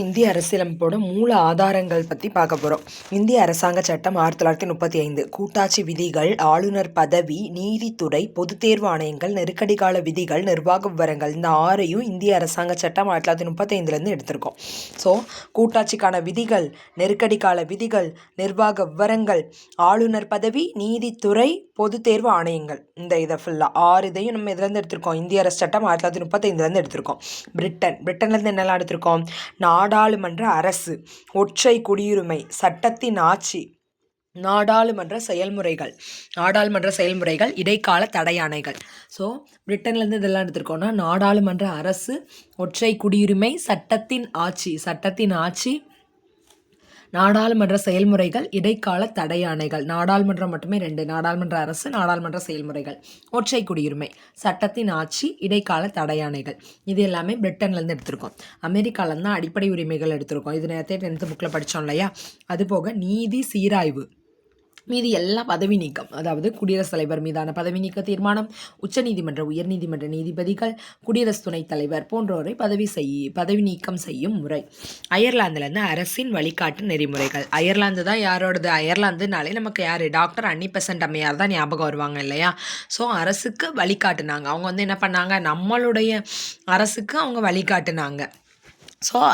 இந்திய அரசியலமைப்போட மூல ஆதாரங்கள் பற்றி பார்க்க போகிறோம். இந்திய அரசாங்க சட்டம் 1935. கூட்டாட்சி விதிகள், ஆளுநர் பதவி, நீதித்துறை, பொதுத் தேர்வு ஆணையங்கள், நெருக்கடி கால விதிகள், நிர்வாக விவரங்கள், இந்த 6ஐயும் இந்திய அரசாங்க சட்டம் 1935லேருந்து எடுத்திருக்கோம். கூட்டாட்சிக்கான விதிகள், நெருக்கடி கால விதிகள், நிர்வாக விவரங்கள், ஆளுநர் பதவி, நீதித்துறை, பொதுத் தேர்வு ஆணையங்கள், இதை ஃபுல்லாக 6 இதையும் நம்ம இதுலேருந்து எடுத்திருக்கோம். இந்திய அரசு சட்டம் 1935லேருந்து எடுத்திருக்கோம். பிரிட்டன்லேருந்து என்னெல்லாம் எடுத்திருக்கோம்? நாடாளுமன்ற அரசு, ஒற்றை குடியுரிமை, சட்டத்தின் ஆட்சி, நாடாளுமன்ற செயல்முறைகள், இடைக்கால தடையாணைகள். பிரிட்டன்லேருந்து இதெல்லாம் எடுத்திருக்கோம்னா நாடாளுமன்ற அரசு, ஒற்றை குடியுரிமை, சட்டத்தின் ஆட்சி, நாடாளுமன்ற செயல்முறைகள், இடைக்கால தடையாணைகள். நாடாளுமன்றம் மட்டுமே 2: நாடாளுமன்ற அரசு, நாடாளுமன்ற செயல்முறைகள். ஒற்றை குடியுரிமை, சட்டத்தின் ஆட்சி, இடைக்கால தடையாணைகள். இது எல்லாமே பிரிட்டன்லேருந்து எடுத்திருக்கோம். அமெரிக்காவிலேருந்து தான் அடிப்படை உரிமைகள் எடுத்திருக்கோம். இது நேரத்தை 10th புக்கில் படித்தோம் இல்லையா? அதுபோக நீதி சீராய்வு, மீதி எல்லாம் பதவி நீக்கம். அதாவது குடியரசுத் தலைவர் மீதான பதவி நீக்க தீர்மானம், உச்சநீதிமன்ற, உயர்நீதிமன்ற நீதிபதிகள், குடியரசு துணைத் தலைவர் போன்றோரை பதவி நீக்கம் செய்யும் முறை. அயர்லாந்துலேருந்து அரசின் வழிகாட்டு நெறிமுறைகள். அயர்லாந்து தான் யாரோடது? அயர்லாந்துனாலே நமக்கு யார்? டாக்டர் அன்னி பெசன்ட் அம்மையார் தான் ஞாபகம் வருவாங்க இல்லையா? அரசுக்கு வழிகாட்டுனாங்க. அவங்க என்ன பண்ணாங்க? நம்மளுடைய அரசுக்கு அவங்க வழிகாட்டுனாங்க.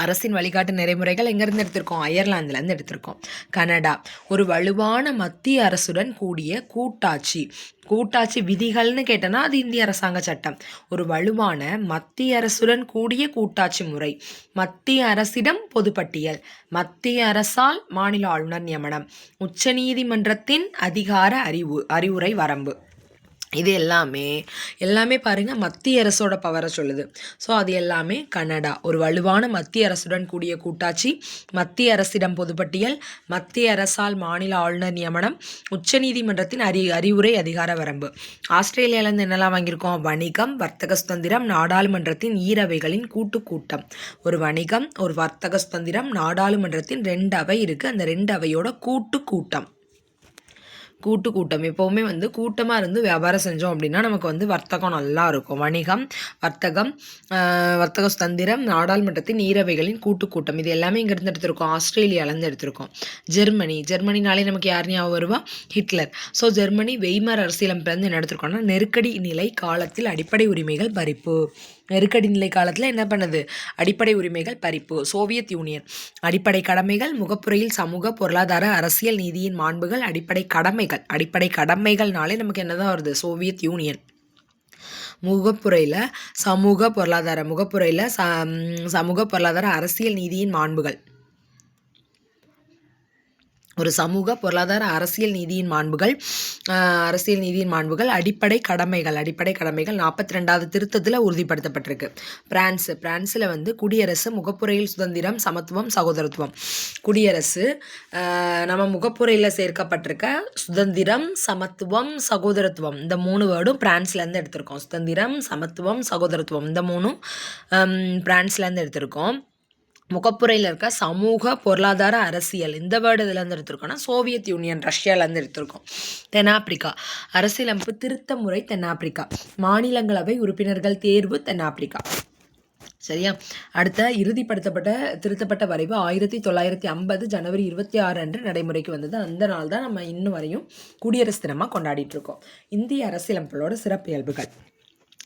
அரசின் வழிகாட்டு நெறிமுறைகள் எங்கேருந்து எடுத்திருக்கோம்? அயர்லாந்துலேருந்து எடுத்திருக்கோம். கனடா ஒரு வலுவான மத்திய அரசுடன் கூடிய கூட்டாட்சி விதிகள்னு கேட்டனா அது இந்திய அரசாங்க சட்டம். ஒரு வலுவான மத்திய அரசுடன் கூடிய கூட்டாட்சி முறை, மத்திய அரசிடம் பொதுப்பட்டியல், மத்திய அரசால் மாநில ஆளுநர் நியமனம், உச்சநீதிமன்றத்தின் அதிகார அறிவுரை வரம்பு. இது எல்லாமே பாருங்கள் மத்திய அரசோட பவரை சொல்லுது. அது எல்லாமே கனடா ஒரு வலுவான மத்திய அரசுடன் கூடிய கூட்டாட்சி, மத்திய அரசிடம் பொதுப்பட்டியல், மத்திய அரசால் மாநில ஆளுநர் நியமனம், உச்சநீதிமன்றத்தின் அறிவுரை அதிகார வரம்பு. ஆஸ்திரேலியாவிலேருந்து என்னெல்லாம் வாங்கியிருக்கோம்? வணிகம், வர்த்தக சுதந்திரம், நாடாளுமன்றத்தின் ஈரவைகளின் கூட்டம். ஒரு வணிகம், ஒரு வர்த்தக சுதந்திரம், நாடாளுமன்றத்தின் 2 அவை இருக்குது. அந்த 2 அவையோட கூட்டம். எப்போவுமே கூட்டமாக இருந்து வியாபாரம் செஞ்சோம் அப்படின்னா நமக்கு வர்த்தகம் நல்லா இருக்கும். வணிகம், வர்த்தக சுதந்திரம், நாடாளுமன்றத்தின் ஈரவைகளின் கூட்டம். இது எல்லாமே இங்கேருந்து எடுத்திருக்கோம். ஆஸ்திரேலியாவிலேருந்து எடுத்திருக்கோம். ஜெர்மனினாலே நமக்கு யார் ஞாபகம் வருவா? ஹிட்லர். ஜெர்மனி வெய்மர் அரசியலமைப்புலேருந்து என்ன எடுத்திருக்கோம்னா நெருக்கடி நிலை காலத்தில் அடிப்படை உரிமைகள் பறிப்பு. நெருக்கடி நிலை காலத்தில் என்ன பண்ணுது? அடிப்படை உரிமைகள் பறிப்பு. சோவியத் யூனியன் அடிப்படை கடமைகள், முகப்புறையில் சமூக, பொருளாதார, அரசியல், நீதியின் மாண்புகள், அடிப்படை கடமைகள்னாலே நமக்கு என்னதான் வருது? Soviet union. முகப்புறையில் சமூக, பொருளாதார, அரசியல், நீதியின் மாண்புகள். ஒரு சமூக, பொருளாதார, அரசியல் நீதியின் மாண்புகள், அடிப்படை கடமைகள் 42வது திருத்தத்தில் உறுதிப்படுத்தப்பட்டிருக்கு. பிரான்ஸில் குடியரசு, முகப்புறையில் சுதந்திரம், சமத்துவம், சகோதரத்துவம். குடியரசு நம்ம முகப்புறையில் சேர்க்கப்பட்டிருக்க சுதந்திரம், சமத்துவம், சகோதரத்துவம், இந்த 3 வேர்டும் பிரான்ஸ்லேருந்து எடுத்திருக்கோம். சுதந்திரம், சமத்துவம், சகோதரத்துவம், இந்த 3ம் பிரான்ஸ்லேருந்து எடுத்திருக்கோம். முகப்புறையில் இருக்க சமூக, பொருளாதார, அரசியல், இந்த வேர்டு இதுலேருந்து எடுத்திருக்கோம்னா சோவியத் யூனியன், ரஷ்யாவிலேருந்து எடுத்திருக்கோம். தென்னாப்பிரிக்கா அரசியலமைப்பு திருத்த முறை, தென்னாப்பிரிக்கா. மாநிலங்களவை உறுப்பினர்கள் தேர்வு, தென்னாப்பிரிக்கா. சரியா? அடுத்த திருத்தப்பட்ட வரைவு 1950 ஜனவரி 26 அன்று நடைமுறைக்கு வந்தது. அந்த நாள் தான் நம்ம இன்னும் வரையும் குடியரசு தினமாக கொண்டாடிட்டு இருக்கோம். இந்திய அரசியலமைப்போட சிறப்பியல்புகள்.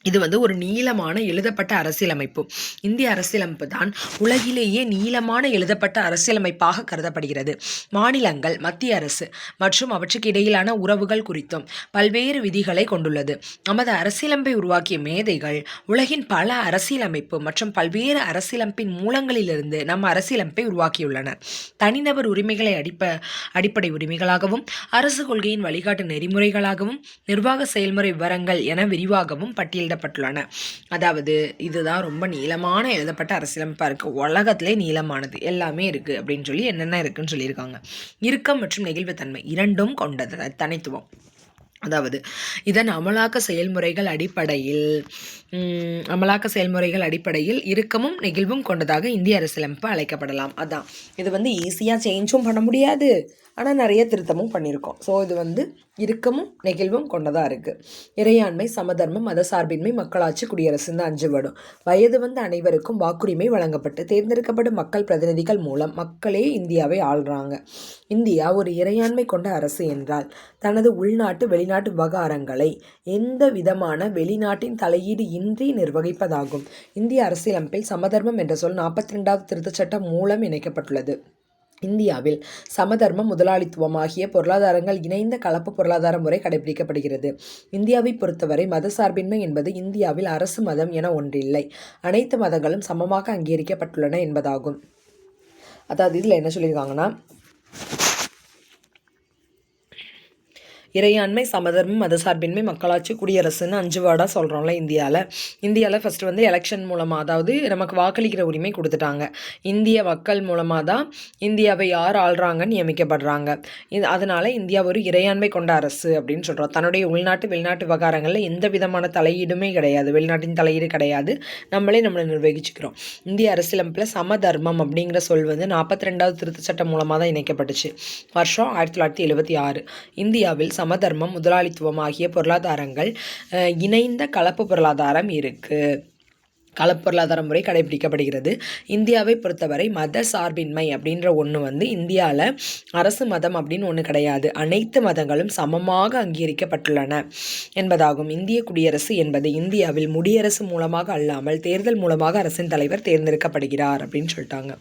இது ஒரு நீளமான எழுதப்பட்ட அரசியலமைப்பு. இந்திய அரசியலமைப்பு தான் உலகிலேயே நீளமான எழுதப்பட்ட அரசியலமைப்பாக கருதப்படுகிறது. மாநிலங்கள், மத்திய அரசு மற்றும் அவற்றுக்கு இடையிலான உறவுகள் குறித்தும் பல்வேறு விதிகளை கொண்டுள்ளது. நமது அரசியலமைப்பை உருவாக்கிய மேதைகள் உலகின் பல அரசியலமைப்பு மற்றும் பல்வேறு அரசியலமைப்பின் மூலங்களிலிருந்து நம் அரசியலமைப்பை உருவாக்கியுள்ளனர். தனிநபர் உரிமைகளை அடிப்படை உரிமைகளாகவும், அரசு கொள்கையின் வழிகாட்டு நெறிமுறைகளாகவும், நிர்வாக செயல்முறை விவரங்கள் என விரிவாகவும் பட்டியல் பட்டுள்ளன. அதாவது இதுதான் ரொம்ப நீளமான எழுதப்பட்ட அரசியலமைப்பா இருக்கு. உலகத்திலே நீளமானது எல்லாமே இருக்கு அப்படின்னு சொல்லி என்னென்ன இருக்குன்னு சொல்லியிருக்காங்க. இறுக்கம் மற்றும் நெகிழ்வுத்தன்மை இரண்டும் கொண்டது தனித்துவம். அதாவது இதன் அமலாக்க செயல்முறைகள் அடிப்படையில் இறுக்கமும் நெகிழ்வும் கொண்டதாக இந்திய அரசியலமைப்பு அழைக்கப்படலாம். அதான் இது ஈஸியாக சேஞ்சும் பண்ண முடியாது, ஆனால் நிறைய திருத்தமும் பண்ணியிருக்கோம். ஸோ இது வந்து இறுக்கமும் நெகிழ்வும் கொண்டதாக இருக்குது. இறையாண்மை, சமதர்மம், மதசார்பின்மை, மக்களாட்சி, குடியரசு, இந்த 5 வேர்டும். வயது வந்த அனைவருக்கும் வாக்குரிமை வழங்கப்பட்டு தேர்ந்தெடுக்கப்படும் மக்கள் பிரதிநிதிகள் மூலம் மக்களே இந்தியாவை ஆள்றாங்க. இந்தியா ஒரு இறையாண்மை கொண்ட அரசு என்றால் தனது உள்நாட்டு வெளிநாட்டு விவகாரங்களை எந்த விதமான வெளிநாட்டின் தலையீடு இன்றி நிர்வகிப்பதாகும். இந்திய அரசியலமைப்பில் சமதர்மம் என்ற சொல் 42வது திருத்தச் சட்டம் மூலம் இணைக்கப்பட்டுள்ளது. இந்தியாவில் சமதர்மம், முதலாளித்துவம் ஆகிய பொருளாதாரங்கள் இணைந்த கலப்பு பொருளாதார முறை கடைபிடிக்கப்படுகிறது. இந்தியாவை பொறுத்தவரை மதசார்பின்மை என்பது இந்தியாவில் அரசு மதம் என ஒன்றில்லை, அனைத்து மதங்களும் சமமாக அங்கீகரிக்கப்பட்டுள்ளன என்பதாகும். அதாவது இதில் என்ன சொல்லியிருக்காங்கன்னா, இறையாண்மை, சமதர்மம், மதசார்பின்மை, மக்களாட்சி, குடியரசுன்னு 5 வேர்டாக சொல்கிறோம்ல. இந்தியாவில் ஃபஸ்ட்டு வந்து எலெக்ஷன் மூலமாக, அதாவது நமக்கு வாக்களிக்கிற உரிமை கொடுத்துட்டாங்க. இந்திய மக்கள் மூலமாக தான் இந்தியாவை யார் ஆள்றாங்கன்னு நியமிக்கப்படுறாங்க. அதனால் இந்தியா ஒரு இறையாண்மை கொண்ட அரசு அப்படின்னு சொல்கிறோம். தன்னுடைய உள்நாட்டு வெளிநாட்டு விவகாரங்களில் எந்த விதமான தலையீடுமே கிடையாது, வெளிநாட்டின் தலையீடு கிடையாது, நம்மளே நம்மளை நிர்வகிச்சுக்கிறோம். இந்திய அரசியலமைப்பில் சமதர்மம் அப்படிங்கிற சொல் வந்து 42வது திருத்தச் சட்டம் மூலமாக தான் இணைக்கப்பட்டுச்சு. வருஷம் 1976. இந்தியாவில் சமதர்மம், முதலாளித்துவம் ஆகிய பொருளாதாரங்கள் இணைந்த கலப்பு பொருளாதாரம் இருக்குது. கலப்பு பொருளாதார முறை கடைபிடிக்கப்படுகிறது. இந்தியாவை பொறுத்தவரை மத சார்பின்மை அப்படின்ற ஒன்று வந்து இந்தியாவில் அரசு மதம் அப்படின்னு ஒன்று கிடையாது, அனைத்து மதங்களும் சமமாக அங்கீகரிக்கப்பட்டுள்ளன என்பதாகும். இந்திய குடியரசு என்பது இந்தியாவில் முடியரசு மூலமாக அல்லாமல் தேர்தல் மூலமாக அரசின் தலைவர் தேர்ந்தெடுக்கப்படுகிறார் அப்படின்னு சொல்லிட்டாங்க.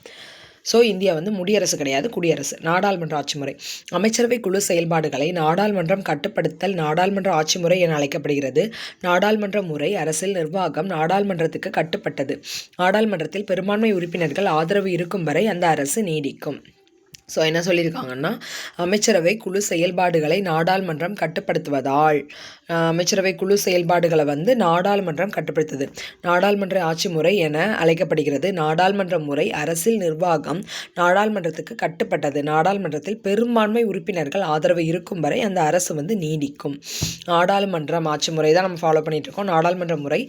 ஸோ இந்தியா வந்து முடியரசு கிடையாது, குடியரசு. நாடாளுமன்ற ஆட்சி முறை. அமைச்சரவை குழு செயல்பாடுகளை நாடாளுமன்றம் கட்டுப்படுத்தல் நாடாளுமன்ற ஆட்சி முறை என அழைக்கப்படுகிறது. நாடாளுமன்ற முறை அரசியல் நிர்வாகம் நாடாளுமன்றத்துக்கு கட்டுப்பட்டது. நாடாளுமன்றத்தில் பெரும்பான்மை உறுப்பினர்கள் ஆதரவு இருக்கும் வரை அந்த அரசு நீடிக்கும். ஸோ என்ன சொல்லியிருக்காங்கன்னா, அமைச்சரவை குழு செயல்பாடுகளை நாடாளுமன்றம் கட்டுப்படுத்துவதால், அமைச்சரவை குழு செயல்பாடுகளை வந்து நாடாளுமன்றம் கட்டுப்படுத்துது. நாடாளுமன்ற ஆட்சி முறை என அழைக்கப்படுகிறது. நாடாளுமன்ற முறை அரசியல் நிர்வாகம் நாடாளுமன்றத்துக்கு கட்டுப்பட்டது. நாடாளுமன்றத்தில் பெரும்பான்மை உறுப்பினர்கள் ஆதரவு இருக்கும் வரை அந்த அரசு வந்து நீடிக்கும். நாடாளுமன்றம் ஆட்சி முறை தான் நம்ம ஃபாலோ பண்ணிட்டு இருக்கோம். நாடாளுமன்ற முறை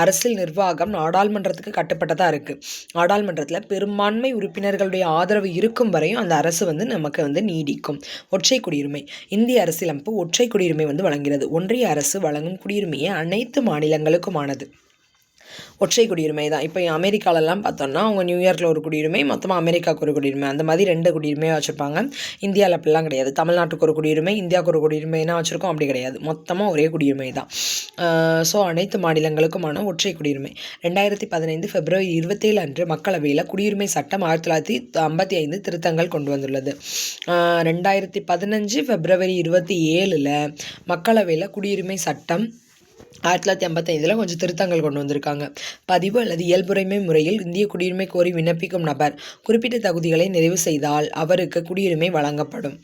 அரசியல் நிர்வாகம் நாடாளுமன்றத்துக்கு கட்டுப்பட்டதாக இருக்குது. நாடாளுமன்றத்தில் பெரும்பான்மை உறுப்பினர்களுடைய ஆதரவு இருக்கும் வரையும் அந்த அரசு வந்து நமக்கு வந்து நீடிக்கும். ஒற்றை குடியுரிமை. இந்திய அரசியலமைப்பு ஒற்றை குடியுரிமை வந்து வழங்குகிறது. ஒன்றிய அரசு வழங்கும் குடியுரிமையை அனைத்து மாநிலங்களுக்குமானது. ஒற்றை குடியுரிமை தான். இப்போ அமெரிக்காலெல்லாம் பார்த்தோம்னா அவங்க நியூயார்க்கில் ஒரு குடியுரிமை, மொத்தமாக அமெரிக்காவுக்கு ஒரு குடியுரிமை, அந்த மாதிரி 2 குடியுரிமையாக வச்சுருப்பாங்க. இந்தியாவில் அப்படிலாம் கிடையாது. தமிழ்நாட்டுக்கு ஒரு குடியுரிமை, இந்தியாவுக்கு ஒரு குடியுரிமைனா வச்சுருக்கோம், அப்படி கிடையாது. மொத்தமாக ஒரே குடியுரிமை தான். ஸோ அனைத்து மாநிலங்களுக்குமான ஒற்றை குடியுரிமை. 2015 பிப்ரவரி 27 அன்று மக்களவையில் குடியுரிமை சட்டம் 1955 திருத்தங்கள் கொண்டு வந்துள்ளது. 2015 பிப்ரவரி 27 மக்களவையில் குடியுரிமை சட்டம் 1955 கொஞ்சம் திருத்தங்கள் கொண்டு வந்திருக்காங்க. பதிவு அல்லது இயல்புரிமை முறையில் இந்திய குடியுரிமை கோரி விண்ணப்பிக்கும் நபர் குறிப்பிட்ட தகுதிகளை நிறைவு செய்தால் அவருக்கு குடியுரிமை வழங்கப்படும்.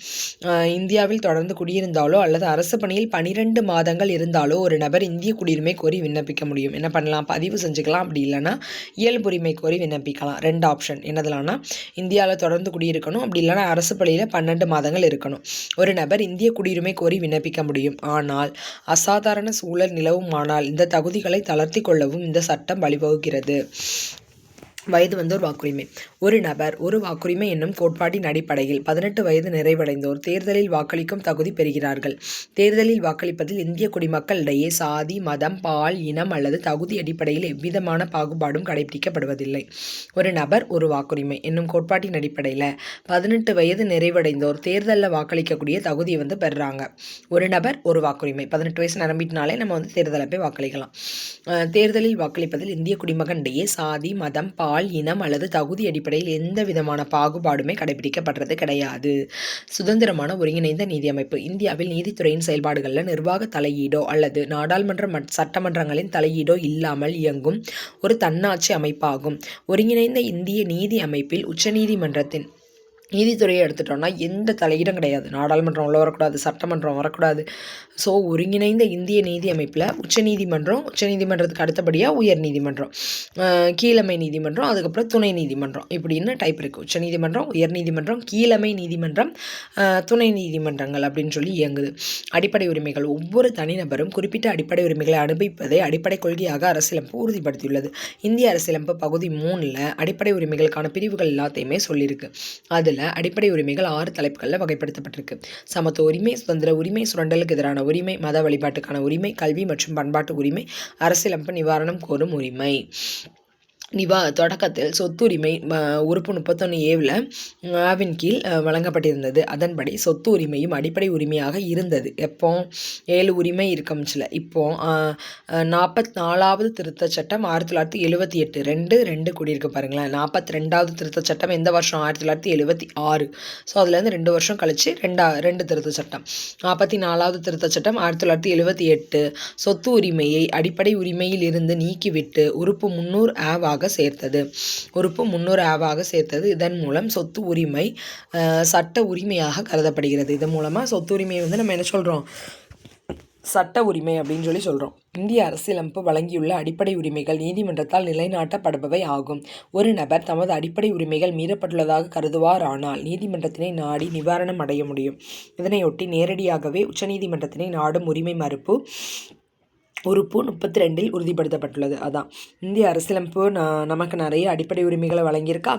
இந்தியாவில் தொடர்ந்து குடியிருந்தாலோ அல்லது அரசு பணியில் 12 மாதங்கள் இருந்தாலோ ஒரு நபர் இந்திய குடியுரிமை கோரி விண்ணப்பிக்க முடியும். என்ன பண்ணலாம்? பதிவு செஞ்சுக்கலாம், அப்படி இல்லைன்னா இயல்புரிமை கோரி விண்ணப்பிக்கலாம். 2 ஆப்ஷன் என்னதுலான்னா, இந்தியாவில் தொடர்ந்து குடியிருக்கணும், அப்படி இல்லைன்னா அரசு பணியில் 12 மாதங்கள் இருக்கணும். ஒரு நபர் இந்திய குடியுரிமை கோரி விண்ணப்பிக்க முடியும். ஆனால் அசாதாரண சூழல் நிலவும் ஆனால் இந்த தகுதிகளை தளர்த்தி கொள்ளவும் இந்த சட்டம் வழிவகுக்கிறது. வயது வந்து ஒரு வாக்குரிமை. ஒரு நபர் ஒரு வாக்குரிமை என்னும் கோட்பாட்டின் அடிப்படையில் 18 வயது நிறைவடைந்தோர் தேர்தலில் வாக்களிக்கும் தகுதி பெறுகிறார்கள். தேர்தலில் வாக்களிப்பதில் இந்திய குடிமக்களிடையே சாதி, மதம், பால், இனம் அல்லது தகுதி அடிப்படையில் எவ்விதமான பாகுபாடும் கடைபிடிக்கப்படுவதில்லை. ஒரு நபர் ஒரு வாக்குரிமை என்னும் கோட்பாட்டின் அடிப்படையில் 18 வயது நிறைவடைந்தோர் தேர்தலில் வாக்களிக்கக்கூடிய தகுதியை வந்து பெறுறாங்க. ஒரு நபர் ஒரு வாக்குரிமை. 18 வயசு நிரம்பிட்டினாலே நம்ம வந்து தேர்தலில் போய் வாக்களிக்கலாம். தேர்தலில் வாக்களிப்பதில் இந்திய குடிமகனிடையே சாதி, மதம், பால், இனம் அல்லது தகுதி அடிப்படையில் எந்த விதமான பாகுபாடுமே கடைபிடிக்கப்படுறது கிடையாது. சுதந்திரமான ஒருங்கிணைந்த நீதி அமைப்பு. இந்தியாவில் நீதித்துறையின் செயல்பாடுகளில் நிர்வாக தலையீடோ அல்லது நாடாளுமன்ற சட்டமன்றங்களின் தலையீடோ இல்லாமல் இயங்கும் ஒரு தன்னாட்சி அமைப்பாகும். ஒருங்கிணைந்த இந்திய நீதி அமைப்பில் உச்சநீதிமன்றத்தின் நீதித்துறையை எடுத்துட்டோம்னா எந்த தலையீடும் கிடையாது. நாடாளுமன்றம் உள்ள வரக்கூடாது, சட்டமன்றம் வரக்கூடாது. ஸோ ஒருங்கிணைந்த இந்திய நீதி அமைப்பில் உச்சநீதிமன்றத்துக்கு அடுத்தபடியாக உயர் நீதிமன்றம், கீழமை நீதிமன்றம், அதுக்கப்புறம் துணை நீதிமன்றம், இப்படின்னு டைப் இருக்குது. உச்சநீதிமன்றம், உயர் நீதிமன்றம், கீழமை நீதிமன்றம், துணை நீதிமன்றங்கள் அப்படின்னு சொல்லி இயங்குது. அடிப்படை உரிமைகள். ஒவ்வொரு தனிநபரும் குறிப்பிட்ட அடிப்படை உரிமைகளை அனுபவிப்பதை அடிப்படை கொள்கையாக அரசியலமைப்பு உறுதிப்படுத்தியுள்ளது. இந்திய அரசியலமைப்பு பகுதி 3 அடிப்படை உரிமைகளுக்கான பிரிவுகள் எல்லாத்தையுமே சொல்லியிருக்கு. அதில் கீழே அடிப்படை உரிமைகள் 6 தலைப்புகளில் வகைப்படுத்தப்பட்டிருக்கு. சமத்துவ உரிமை, சுதந்திர உரிமை, சுரண்டலுக்கு எதிரான உரிமை, மத வழிபாட்டுக்கான உரிமை, கல்வி மற்றும் பண்பாட்டு உரிமை, அரசியலமைப்பு நிவாரணம் கோரும் உரிமை. தொடக்கத்தில் சொத்துரிமை உறுப்பு 31A ஆவின் கீழ் வழங்கப்பட்டிருந்தது. அதன்படி சொத்து உரிமையும் அடிப்படை உரிமையாக இருந்தது. எப்போ 7 உரிமை இருக்கமிச்சில். இப்போ 44வது திருத்த சட்டம் 1978 2 கூடியிருக்கு பாருங்களேன். 42வது திருத்த சட்டம் எந்த வருஷம்? 1976. ஸோ அதுலேருந்து 2 வருஷம் கழிச்சு 2 திருத்த சட்டம். 44வது திருத்த சட்டம் 1978 சொத்து உரிமையை அடிப்படை உரிமையில் இருந்து நீக்கிவிட்டு உறுப்பு 300A சேர்த்தது. உறுப்பு 300A சேர்த்தது. இதன் மூலம் சொத்து உரிமை சட்ட உரிமையாக கருதப்படுகிறது. இதன் மூலமா சொத்து உரிமையை நம்ம என்ன சொல்றோம்? சட்ட உரிமை அப்படின்னு சொல்றோம். இந்திய அரசியலமைப்பு வழங்கியுள்ள அடிப்படை உரிமைகள் நீதிமன்றத்தால் நிலைநாட்டப்படுபவை ஆகும். ஒரு நபர் தமது அடிப்படை உரிமைகள் மீறப்பட்டுள்ளதாக கருதுவாரானால் நீதிமன்றத்தினை நாடி நிவாரணம் அடைய முடியும். இதனையொட்டி நேரடியாகவே உச்சநீதிமன்றத்தினை நாடும் உரிமை மறுப்பு உறுப்பு 32 உறுதிப்படுத்தப்பட்டுள்ளது. அதான் இந்திய அரசியலமைப்பு நமக்கு நிறைய அடிப்படை உரிமைகளை வழங்கியிருக்கா.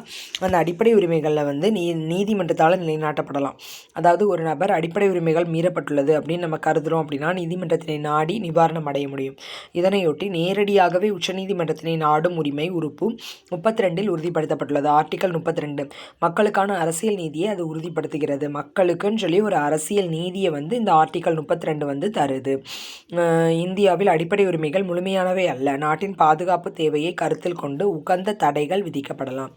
அந்த அடிப்படை உரிமைகளில் நீதிமன்றத்தால் நிலைநாட்டப்படலாம். அதாவது ஒரு நபர் அடிப்படை உரிமைகள் மீறப்பட்டுள்ளது அப்படின்னு நம்ம கருதுகிறோம் அப்படின்னா நீதிமன்றத்தினை நாடி நிவாரணம் அடைய முடியும். இதனையொட்டி நேரடியாகவே உச்சநீதிமன்றத்தினை நாடும் உரிமை உறுப்பு 32 உறுதிப்படுத்தப்பட்டுள்ளது. ஆர்டிகல் 32 மக்களுக்கான அரசியல் நீதியை அது உறுதிப்படுத்துகிறது. மக்களுக்குன்னு சொல்லி ஒரு அரசியல் நீதியை இந்த ஆர்டிகல் 32 தருது. இந்தியாவில் அடிப்படை உரிமைகள் முழுமையானவை அல்ல. நாட்டின் பாதுகாப்பு தேவையை கருத்தில் கொண்டு உகந்த தடைகள் விதிக்கப்படலாம்.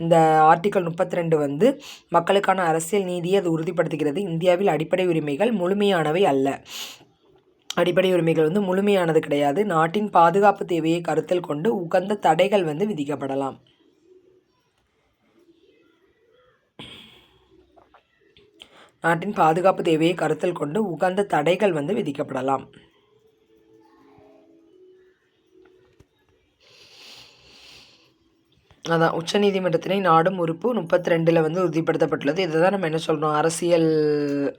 இந்த ஆர்டிகல் 32 மக்களுக்கான அரசியல் நீதியை அது உறுதிப்படுத்துகிறது. இந்தியாவில் அடிப்படை உரிமைகள் முழுமையானவை அல்ல. அடிப்படை உரிமைகள் முழுமையானது கிடையாது. நாட்டின் பாதுகாப்பு தேவையை கருத்தில் கொண்டு உகந்த தடைகள் விதிக்கப்படலாம். நாட்டின் பாதுகாப்பு தேவையை கருத்தில் கொண்டு உகந்த தடைகள் விதிக்கப்படலாம். அதான் உச்சநீதிமன்றத்தினை நாடும் உறுப்பு 32 உறுதிப்படுத்தப்பட்டுள்ளது. இதை தான் நம்ம என்ன சொல்கிறோம்?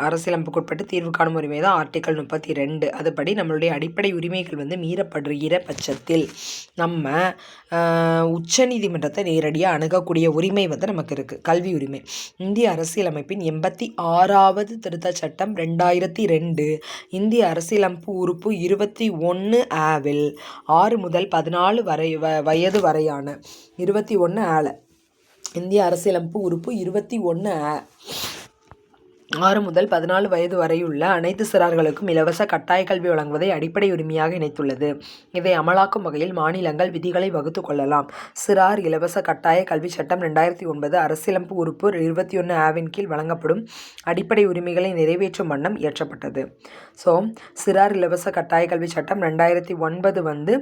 அரசியலமைப்புக்குட்பட்டு தீர்வு காணும் உரிமை தான் ஆர்டிகல் 32. அதுபடி நம்மளுடைய அடிப்படை உரிமைகள் மீறப்படுகிற பட்சத்தில் நம்ம உச்சநீதிமன்றத்தை நேரடியாக அணுகக்கூடிய உரிமை நமக்கு இருக்குது. கல்வி உரிமை. இந்திய அரசியலமைப்பின் 86வது திருத்த சட்டம் 2002 இந்திய அரசியலமைப்பு உறுப்பு 21Aவில் 6 முதல் 14 வயது வரையான 21A இந்திய அரசியலமைப்பு உறுப்பு 21A 6 முதல் 14 வயது வரையுள்ள அனைத்து சிறார்களுக்கும் இலவச கட்டாய கல்வி வழங்குவதை அடிப்படை உரிமையாக இணைத்துள்ளது. இதை அமலாக்கும் வகையில் மாநிலங்கள் விதிகளை வகுத்து கொள்ளலாம். சிறார் இலவச கட்டாய கல்வி சட்டம் 2009 அரசியலமைப்பு உறுப்பு 21Aவின் கீழ் வழங்கப்படும் அடிப்படை உரிமைகளை நிறைவேற்றும் வண்ணம் இயற்றப்பட்டது. ஸோ சிறார் இலவச கட்டாய கல்வி சட்டம் 2009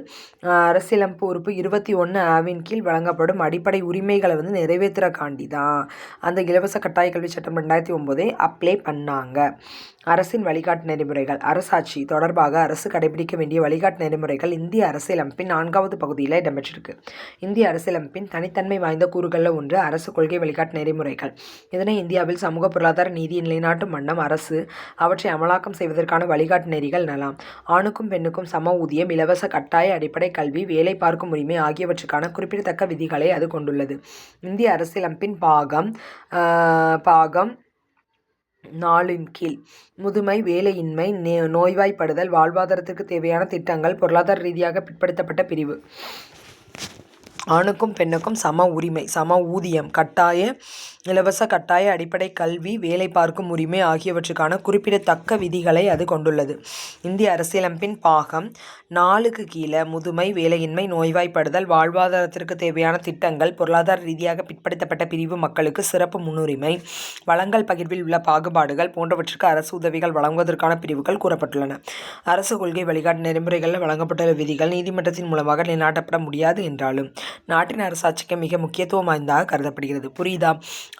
அரசியலமைப்பு உறுப்பு 21Aவின் கீழ் வழங்கப்படும் அடிப்படை உரிமைகளை நிறைவேற்றுறக்காண்டி தான் அந்த இலவச கட்டாய கல்வி சட்டம் 2009 அப்ளை பண்ணாங்க. அரசின் வழிகாட்டு நெறிமுறைகள். அரசாட்சி தொடர்பாக அரசு கடைபிடிக்க வேண்டிய வழிகாட்டு நெறிமுறைகள் இந்திய அரசியலமைப்பின் 4வது பகுதியில் இடம்பெற்றிருக்கு. இந்திய அரசியலமைப்பின் தனித்தன்மை வாய்ந்த கூறுகளில் ஒன்று அரசு கொள்கை வழிகாட்டு நெறிமுறைகள். இதனை இந்தியாவில் சமூக பொருளாதார நீதியை நிலைநாட்டும் வண்ணம் அரசு அவற்றை அமலாக்கம் செய்வதற்கான வழிகாட்டு நெறிகள் எனலாம். ஆணுக்கும் பெண்ணுக்கும் சம ஊதியம், இலவச கட்டாய அடிப்படை கல்வி, வேலை பார்க்கும் உரிமை ஆகியவற்றுக்கான குறிப்பிடத்தக்க விதிகளை அது கொண்டுள்ளது. இந்திய அரசியலமைப்பின் பாகம் 4 கீழ் முதுமை, வேலையின்மை, நோய்வாய்ப்படுதல், வாழ்வாதாரத்திற்கு தேவையான திட்டங்கள், பொருளாதார ரீதியாக பிற்படுத்தப்பட்ட பிரிவு, ஆணுக்கும் பெண்ணுக்கும் சம உரிமை, சம ஊதியம், இலவச கட்டாய அடிப்படை கல்வி, வேலை பார்க்கும் உரிமை ஆகியவற்றுக்கான குறிப்பிடத்தக்க விதிகளை அது கொண்டுள்ளது. இந்திய அரசியலமைப்பின் பாகம் 4 கீழே முதுமை, வேலையின்மை, நோய்வாய்ப்படுதல், வாழ்வாதாரத்திற்கு தேவையான திட்டங்கள், பொருளாதார ரீதியாக பிற்படுத்தப்பட்ட பிரிவு மக்களுக்கு சிறப்பு முன்னுரிமை, வளங்கள் பகிர்வில் உள்ள பாகுபாடுகள் போன்றவற்றுக்கு அரசு உதவிகள் வழங்குவதற்கான பிரிவுகள் கூறப்பட்டுள்ளன. அரசு கொள்கை வழிகாட்டு நெறிமுறைகளில் வழங்கப்பட்டுள்ள விதிகள் நீதிமன்றத்தின் மூலமாக நிலைநாட்டப்பட முடியாது என்றாலும் நாட்டின் அரசாட்சிக்கு மிக முக்கியத்துவம் வாய்ந்ததாக கருதப்படுகிறது. புரியுதா?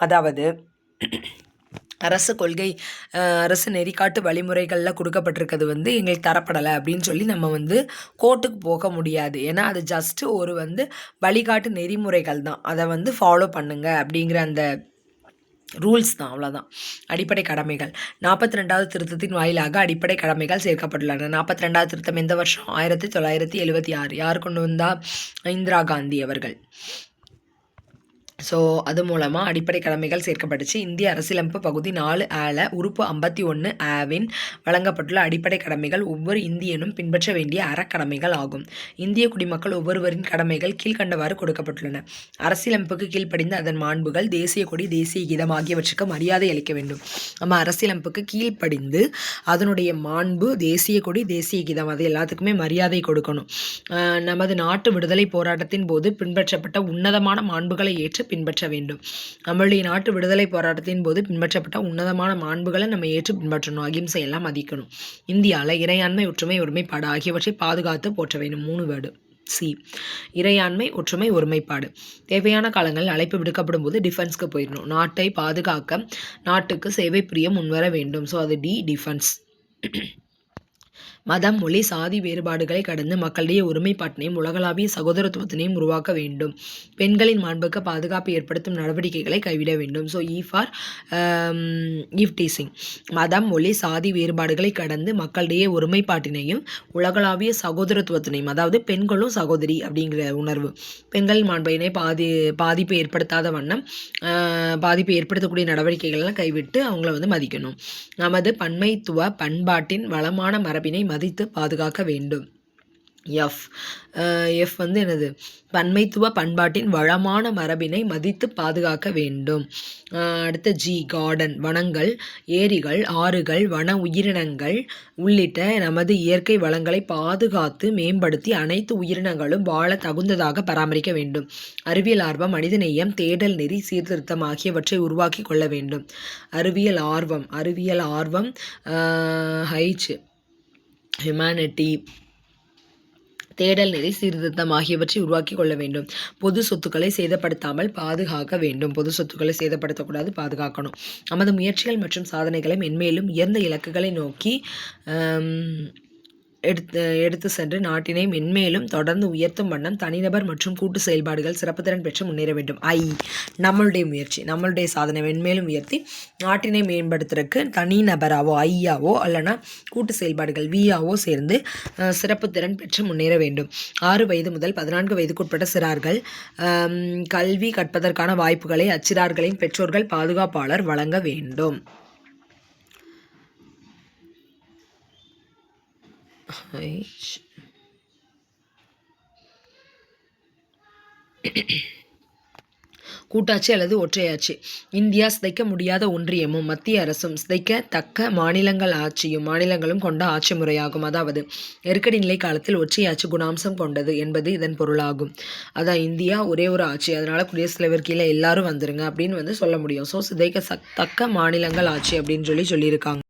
அதாவது அரசு நெறிக்காட்டு வழிமுறைகளில் கொடுக்கப்பட்டிருக்கிறது எங்களுக்கு தரப்படலை அப்படின்னு சொல்லி நம்ம கோர்ட்டுக்கு போக முடியாது. ஏன்னா அது ஜஸ்ட்டு ஒரு வழிகாட்டு நெறிமுறைகள் தான். அதை ஃபாலோ பண்ணுங்க அப்படிங்கிற அந்த ரூல்ஸ் தான், அவ்வளோதான். அடிப்படை கடமைகள். 42வது திருத்தத்தின் வாயிலாக அடிப்படை கடமைகள் சேர்க்கப்பட்டுள்ளன. 42வது திருத்தம் எந்த வருஷம்? 1976. யார் கொண்டு வந்தா? இந்திரா காந்தி அவர்கள். ஸோ அது மூலமாக அடிப்படை கடமைகள் சேர்க்கப்பட்டுச்சு. இந்திய அரசியலமைப்பு பகுதி 4 உறுப்பு 51 வழங்கப்பட்டுள்ள அடிப்படை கடமைகள் ஒவ்வொரு இந்தியனும் பின்பற்ற வேண்டிய அறக்கடமைகள் ஆகும். இந்திய குடிமக்கள் ஒவ்வொருவரின் கடமைகள் கீழ்கண்டவாறு கொடுக்கப்பட்டுள்ளன. அரசியலமைப்புக்கு கீழ்ப்படிந்த அதன் மாண்புகள், தேசிய கொடி, தேசிய கீதம் ஆகியவற்றுக்கு மரியாதை அளிக்க வேண்டும். நம்ம அரசியலமைப்புக்கு கீழ்ப்படிந்து அதனுடைய மாண்பு, தேசிய கொடி, தேசிய கீதம் அது எல்லாத்துக்குமே மரியாதை கொடுக்கணும். நமது நாட்டு விடுதலை போராட்டத்தின் போது பின்பற்றப்பட்ட உன்னதமான மாண்புகளை ஏற்று பின்பற்ற வேண்டும். நம்மளுடைய நாட்டு விடுதலை போராட்டத்தின் போது பின்பற்றப்பட்ட உன்னதமான மாண்புகளை நம்ம ஏற்று பின்பற்றணும். அகிம்சை எல்லாம் மதிக்கணும். இந்தியாவில் இறையாண்மை, ஒற்றுமை, ஒருமைப்பாடு ஆகியவற்றை பாதுகாத்து போற்ற வேண்டும். 3 வேர்டு. சி, இறையாண்மை, ஒற்றுமை, ஒருமைப்பாடு. தேவையான காலங்களில் அழைப்பு விடுக்கப்படும் போது டிஃபென்ஸ்க்கு போயிடணும். நாட்டை பாதுகாக்க நாட்டுக்கு சேவை புரிய முன்வர வேண்டும். ஸோ அது டி, டிஃபென்ஸ். மதம், மொழி, சாதி வேறுபாடுகளை கடந்து மக்களிடையே ஒருமைப்பாட்டினையும் உலகளாவிய சகோதரத்துவத்தினையும் உருவாக்க வேண்டும். பெண்களின் மாண்புக்கு பாதுகாப்பு ஏற்படுத்தும் நடவடிக்கைகளை கைவிட வேண்டும். So eve teasing. மதம், மொழி, சாதி வேறுபாடுகளை கடந்து மக்களிடையே ஒருமைப்பாட்டினையும் உலகளாவிய சகோதரத்துவத்தினையும், அதாவது பெண்களும் சகோதரி அப்படிங்கிற உணர்வு, பெண்களின் மாண்பினை பாதிப்பை ஏற்படுத்தாத வண்ணம் பாதிப்பை ஏற்படுத்தக்கூடிய நடவடிக்கைகள்லாம் கைவிட்டு அவங்கள மதிக்கணும். நமது பன்மைத்துவ பண்பாட்டின் வளமான மரபினை மதித்து பாதுகாக்க வேண்டும். எஃப் என்னது? பன்மைத்துவ பண்பாட்டின் வளமான மரபினை மதித்து பாதுகாக்க வேண்டும். அடுத்த ஜி, கார்டன். வனங்கள், ஏரிகள், ஆறுகள், வன உயிரினங்கள் உள்ளிட்ட நமது இயற்கை வளங்களை பாதுகாத்து மேம்படுத்தி அனைத்து உயிரினங்களும் வாழ தகுந்ததாக பராமரிக்க வேண்டும். அறிவியல் ஆர்வம், மனிதநேயம், தேடல் நெறி, சீர்திருத்தம் ஆகியவற்றை உருவாக்கி கொள்ள வேண்டும். அறிவியல் ஆர்வம் ஹியூமனிட்டி, தேடல் நெறி, சீர்திருத்தம் ஆகியவற்றை உருவாக்கி கொள்ள வேண்டும். பொது சொத்துக்களை சேதப்படுத்தாமல் பாதுகாக்க வேண்டும். பொது சொத்துக்களை சேதப்படுத்தக்கூடாது, பாதுகாக்கணும். நமது முயற்சிகள் மற்றும் சாதனைகளை மென்மேலும் உயர்ந்த இலக்குகளை நோக்கி எடுத்து சென்று நாட்டினை மென்மேலும் தொடர்ந்து உயர்த்தும் வண்ணம் தனிநபர் மற்றும் கூட்டு செயல்பாடுகள் சிறப்புத்திறன் பெற்று முன்னேற வேண்டும். நம்மளுடைய முயற்சி, நம்மளுடைய சாதனை மென்மேலும் உயர்த்தி நாட்டினை மேம்படுத்துறதுக்கு தனிநபராவோ ஐயாவோ அல்லனா கூட்டு செயல்பாடுகள் வியாவோ சேர்ந்து சிறப்புத்திறன் பெற்று முன்னேற வேண்டும். 6 வயது முதல் 14 வயதுக்குட்பட்ட சிறார்கள் கல்வி கற்பதற்கான வாய்ப்புகளை அச்சிறார்களின் பெற்றோர்கள் பாதுகாப்பாளர் வழங்க வேண்டும். கூட்டாட்சி அல்லது ஒற்றையாட்சி. இந்தியா சிதைக்க முடியாத ஒன்றியமும் மத்திய அரசும் சிதைக்க தக்க மாநிலங்களும் கொண்ட ஆட்சி முறையாகும். அதாவது நெருக்கடி நிலை காலத்தில் ஒற்றையாட்சி குணாம்சம் கொண்டது என்பது இதன் பொருளாகும். அதான் இந்தியா ஒரே ஒரு ஆட்சி, அதனால குடியரசுத் தலைவர் கீழே எல்லாரும் வந்துருங்க அப்படின்னு சொல்ல முடியும். ஸோ சிதைக்க தக்க மாநிலங்கள் ஆட்சி அப்படின்னு சொல்லியிருக்காங்க.